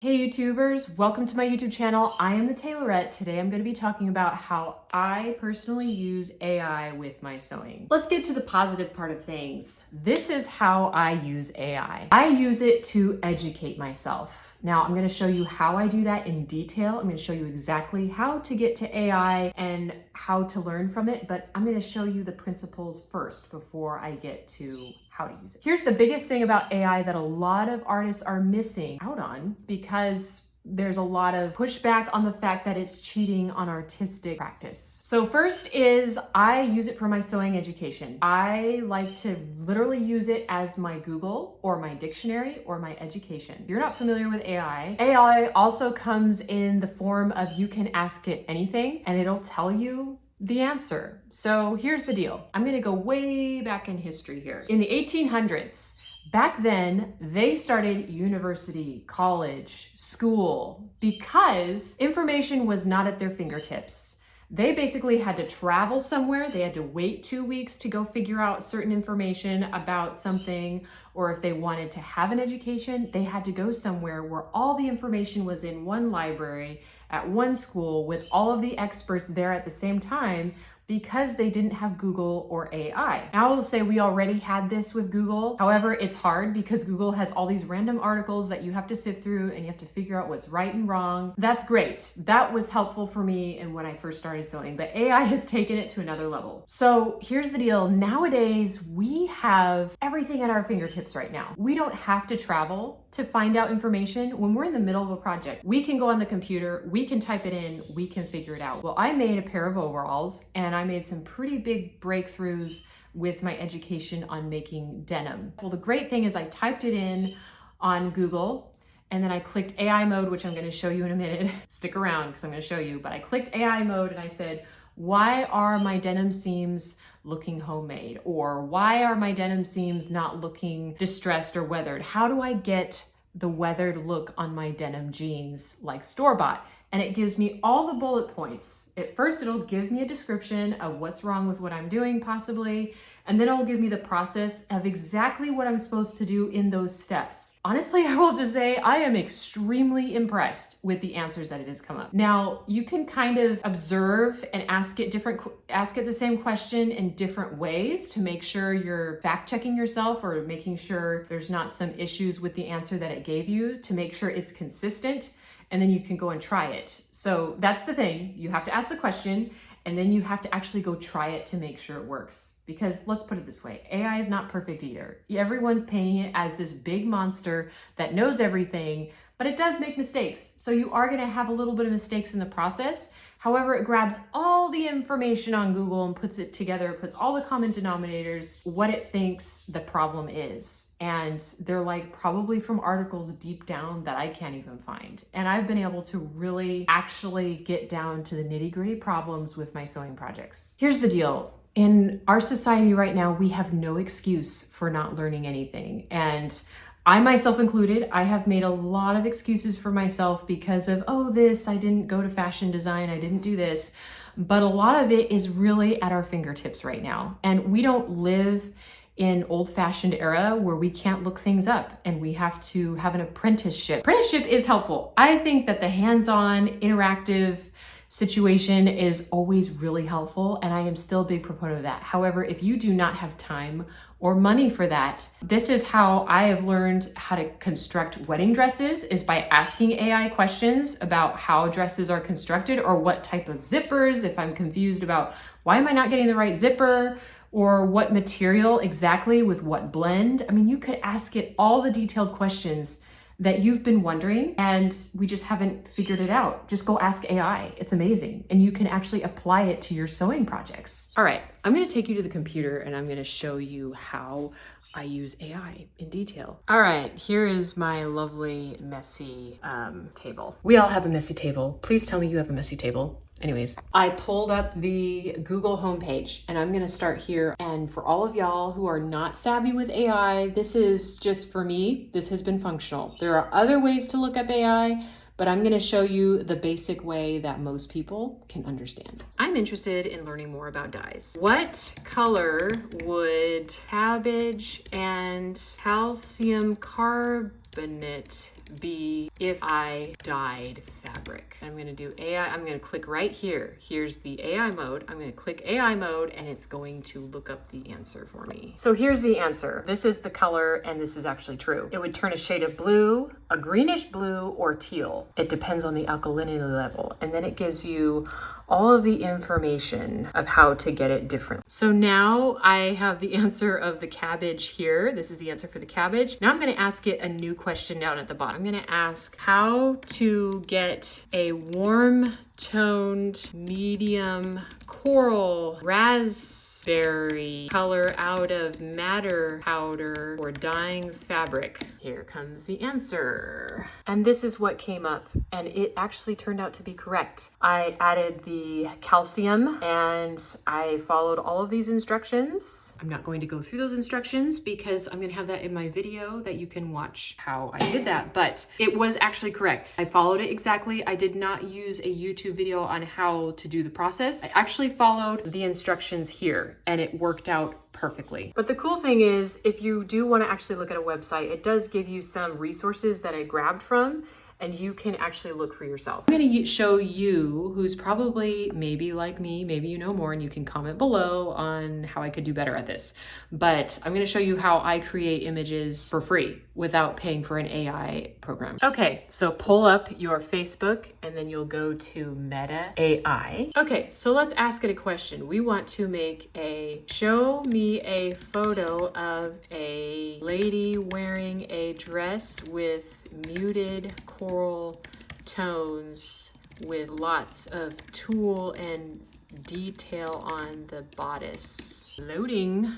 Hey YouTubers, welcome to my YouTube channel. I am the Tailorette. Today I'm going to be talking about how I personally use AI with my sewing. Let's get to the positive part of things. This is how I use AI. I use it to educate myself. Now I'm going to show you how I do that in detail. I'm going to show you exactly how to get to AI and how to learn from it, but I'm going to show you the principles first before I get to how to use it. Here's the biggest thing about AI that a lot of artists are missing out on because there's a lot of pushback on the fact that it's cheating on artistic practice. So first is I use it for my sewing education. I like to literally use it as my Google or my dictionary or my education. If you're not familiar with AI also comes in the form of you can ask it anything and it'll tell you the answer. So here's the deal. I'm gonna go way back in history here. In the 1800s, back then, they started university, college, school, because information was not at their fingertips. They basically had to travel somewhere. They had to wait 2 weeks to go figure out certain information about something, or if they wanted to have an education, they had to go somewhere where all the information was in one library at one school with all of the experts there at the same time, because they didn't have Google or AI. Now I will say we already had this with Google. However, it's hard because Google has all these random articles that you have to sift through and you have to figure out what's right and wrong. That's great. That was helpful for me and when I first started sewing, but AI has taken it to another level. So here's the deal. Nowadays, we have everything at our fingertips right now. We don't have to travel to find out information. When we're in the middle of a project, we can go on the computer, we can type it in, we can figure it out. Well, I made a pair of overalls and I made some pretty big breakthroughs with my education on making denim. Well, the great thing is I typed it in on Google and then I clicked AI mode, which I'm gonna show you in a minute. Stick around because I'm gonna show you, but I clicked AI mode and I said, why are my denim seams looking homemade? Or why are my denim seams not looking distressed or weathered? How do I get the weathered look on my denim jeans like store-bought? And it gives me all the bullet points. At first, it'll give me a description of what's wrong with what I'm doing possibly, and then it'll give me the process of exactly what I'm supposed to do in those steps. Honestly, I will have to say I am extremely impressed with the answers that it has come up. Now, you can kind of observe and ask it the same question in different ways to make sure you're fact-checking yourself or making sure there's not some issues with the answer that it gave you, to make sure it's consistent, and then you can go and try it. So that's the thing. You have to ask the question and then you have to actually go try it to make sure it works. Because let's put it this way, AI is not perfect either. Everyone's painting it as this big monster that knows everything, but it does make mistakes. So you are gonna have a little bit of mistakes in the process. However, it grabs all the information on Google and puts it together, puts all the common denominators, what it thinks the problem is. And they're like probably from articles deep down that I can't even find. And I've been able to really actually get down to the nitty-gritty problems with my sewing projects. Here's the deal. In our society right now, we have no excuse for not learning anything. And I myself included, I have made a lot of excuses for myself because of, I didn't go to fashion design, I didn't do this. But a lot of it is really at our fingertips right now. And we don't live in old-fashioned era where we can't look things up and we have to have an apprenticeship. Apprenticeship is helpful. I think that the hands-on, interactive situation is always really helpful, and I am still a big proponent of that. However, if you do not have time or money for that, this is how I have learned how to construct wedding dresses, is by asking AI questions about how dresses are constructed or what type of zippers, if I'm confused about why am I not getting the right zipper, or what material exactly with what blend. I mean, you could ask it all the detailed questions that you've been wondering and we just haven't figured it out. Just go ask AI. It's amazing. And you can actually apply it to your sewing projects. All right, I'm gonna take you to the computer and I'm gonna show you how I use AI in detail. All right, here is my lovely messy table. We all have a messy table. Please tell me you have a messy table. Anyways, I pulled up the Google homepage and I'm gonna start here. And for all of y'all who are not savvy with AI, this is just for me, this has been functional. There are other ways to look up AI, but I'm gonna show you the basic way that most people can understand. I'm interested in learning more about dyes. What color would cabbage and calcium carbonate infinite be if I dyed fabric? I'm gonna do AI, I'm gonna click right here. Here's the AI mode. I'm gonna click AI mode and it's going to look up the answer for me. So here's the answer. This is the color and this is actually true. It would turn a shade of blue, a greenish blue, or teal. It depends on the alkalinity level. And then it gives you all of the information of how to get it different. So now I have the answer of the cabbage here. This is the answer for the cabbage. Now I'm gonna ask it a new question down at the bottom. I'm gonna ask how to get a warm toned medium coral raspberry color out of madder powder or dyeing fabric. Here comes the answer. And this is what came up, and it actually turned out to be correct. I added the calcium and I followed all of these instructions. I'm not going to go through those instructions because I'm gonna have that in my video that you can watch how I did that, but it was actually correct. I followed it exactly. I did not use a YouTube video on how to do the process. I actually followed the instructions here and it worked out perfectly. But the cool thing is, if you do want to actually look at a website, it does give you some resources that I grabbed from, and you can actually look for yourself. I'm going to show you, who's probably maybe like me, maybe you know more, and you can comment below on how I could do better at this. But I'm going to show you how I create images for free without paying for an AI program. Okay, so pull up your Facebook and then you'll go to Meta AI. Okay, so let's ask it a question. We want to make show me a photo of a lady wearing a dress with muted coral tones with lots of tulle and detail on the bodice. Loading.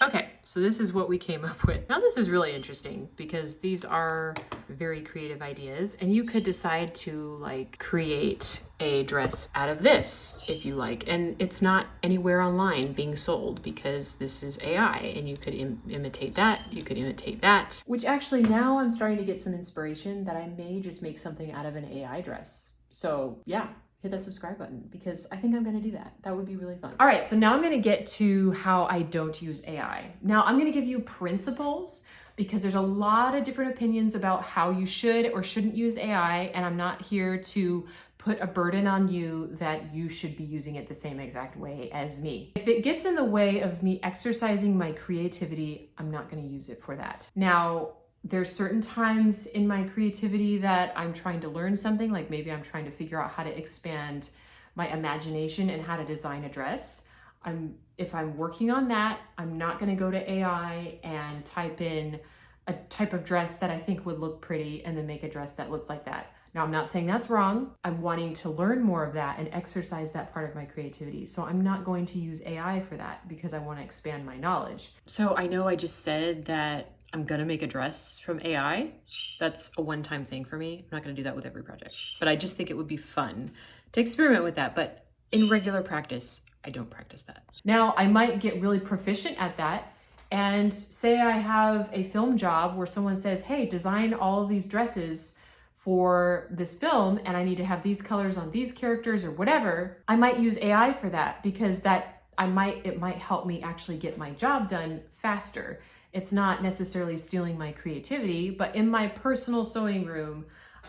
Okay, so this is what we came up with. Now this is really interesting because these are very creative ideas, and you could decide to like create a dress out of this if you like, and it's not anywhere online being sold because this is AI, and you could imitate that, you could imitate that, which actually now I'm starting to get some inspiration that I may just make something out of an AI dress. So yeah, hit that subscribe button because I think I'm gonna do that. That would be really fun. All right, so now I'm gonna get to how I don't use AI. Now I'm gonna give you principles because there's a lot of different opinions about how you should or shouldn't use AI, and I'm not here to put a burden on you that you should be using it the same exact way as me. If it gets in the way of me exercising my creativity, I'm not gonna use it for that. Now, there's certain times in my creativity that I'm trying to learn something, like maybe I'm trying to figure out how to expand my imagination and how to design a dress. If I'm working on that, I'm not gonna go to AI and type in a type of dress that I think would look pretty and then make a dress that looks like that. Now, I'm not saying that's wrong. I'm wanting to learn more of that and exercise that part of my creativity. So I'm not going to use AI for that because I want to expand my knowledge. So I know I just said that I'm gonna make a dress from AI. That's a one-time thing for me. I'm not gonna do that with every project, but I just think it would be fun to experiment with that. But in regular practice, I don't practice that. Now, I might get really proficient at that, and say I have a film job where someone says, hey, design all of these dresses for this film, and I need to have these colors on these characters or whatever. I might use AI for that because it might help me actually get my job done faster. It's not necessarily stealing my creativity, but in my personal sewing room,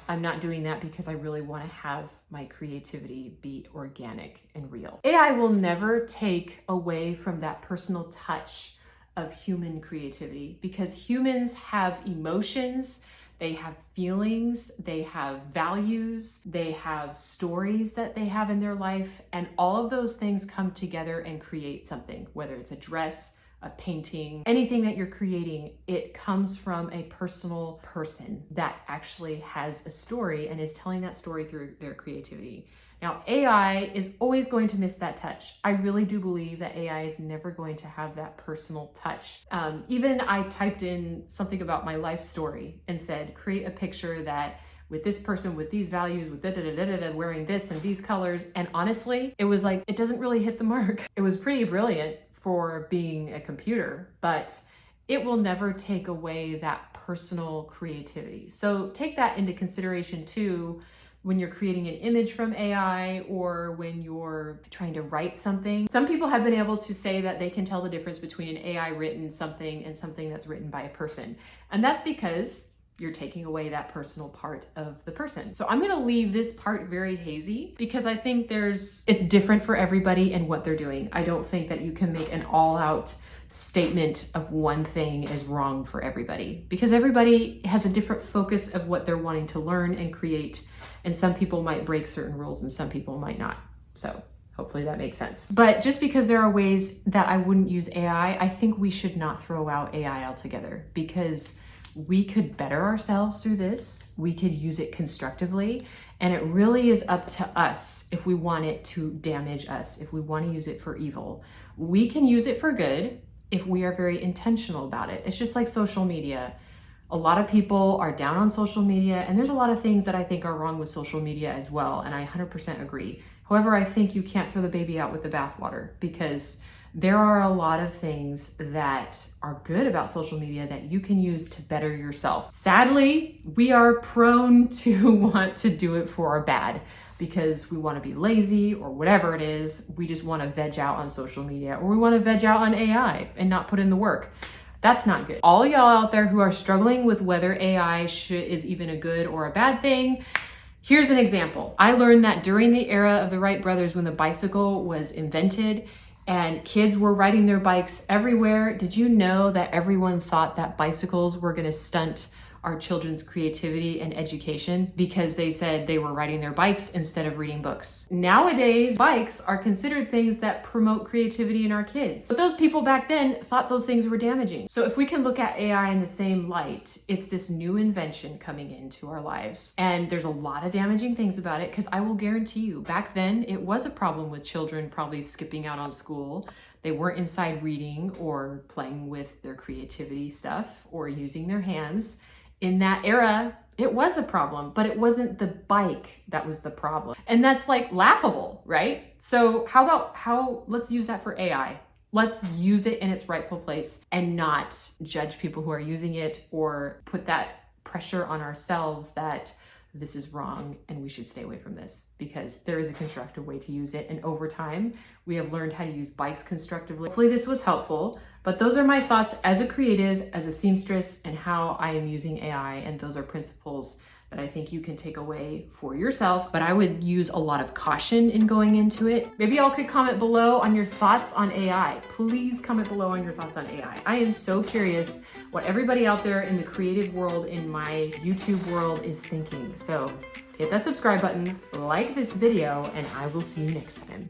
I'm not doing that because I really want to have my creativity be organic and real. AI will never take away from that personal touch of human creativity because humans have emotions, they have feelings, they have values, they have stories that they have in their life, and all of those things come together and create something, whether it's a dress, a painting, anything that you're creating, it comes from a personal person that actually has a story and is telling that story through their creativity. Now, AI is always going to miss that touch. I really do believe that AI is never going to have that personal touch. Even I typed in something about my life story and said, create a picture that with this person, with these values, with wearing this and these colors. And honestly, it was like, it doesn't really hit the mark. It was pretty brilliant for being a computer, but it will never take away that personal creativity. So take that into consideration too, when you're creating an image from AI or when you're trying to write something. Some people have been able to say that they can tell the difference between an AI written something and something that's written by a person. And that's because you're taking away that personal part of the person. So I'm gonna leave this part very hazy because I think it's different for everybody and what they're doing. I don't think that you can make an all-out statement of one thing is wrong for everybody because everybody has a different focus of what they're wanting to learn and create. And some people might break certain rules and some people might not. So hopefully that makes sense. But just because there are ways that I wouldn't use AI, I think we should not throw out AI altogether because we could better ourselves through this. We could use it constructively. And it really is up to us if we want it to damage us, if we want to use it for evil. We can use it for good if we are very intentional about it. It's just like social media. A lot of people are down on social media, and there's a lot of things that I think are wrong with social media as well, and I 100% agree. However, I think you can't throw the baby out with the bathwater because there are a lot of things that are good about social media that you can use to better yourself. Sadly, we are prone to want to do it for our bad because we want to be lazy or whatever it is. We just want to veg out on social media or we want to veg out on AI and not put in the work. That's not good. All y'all out there who are struggling with whether AI is even a good or a bad thing, here's an example. I learned that during the era of the Wright brothers when the bicycle was invented and kids were riding their bikes everywhere, did you know that everyone thought that bicycles were going to stunt our children's creativity and education because they said they were riding their bikes instead of reading books? Nowadays, bikes are considered things that promote creativity in our kids. But those people back then thought those things were damaging. So if we can look at AI in the same light, it's this new invention coming into our lives. And there's a lot of damaging things about it because I will guarantee you, back then it was a problem with children probably skipping out on school. They weren't inside reading or playing with their creativity stuff or using their hands. In that era, it was a problem, but it wasn't the bike that was the problem. And that's like laughable, right? So let's use that for AI. Let's use it in its rightful place and not judge people who are using it or put that pressure on ourselves that this is wrong and we should stay away from this because there is a constructive way to use it. And over time, we have learned how to use bikes constructively. Hopefully this was helpful, but those are my thoughts as a creative, as a seamstress, and how I am using AI. And those are principles that I think you can take away for yourself, but I would use a lot of caution in going into it. Maybe y'all could comment below on your thoughts on AI. Please comment below on your thoughts on AI. I am so curious what everybody out there in the creative world, in my YouTube world is thinking. So hit that subscribe button, like this video, and I will see you next time.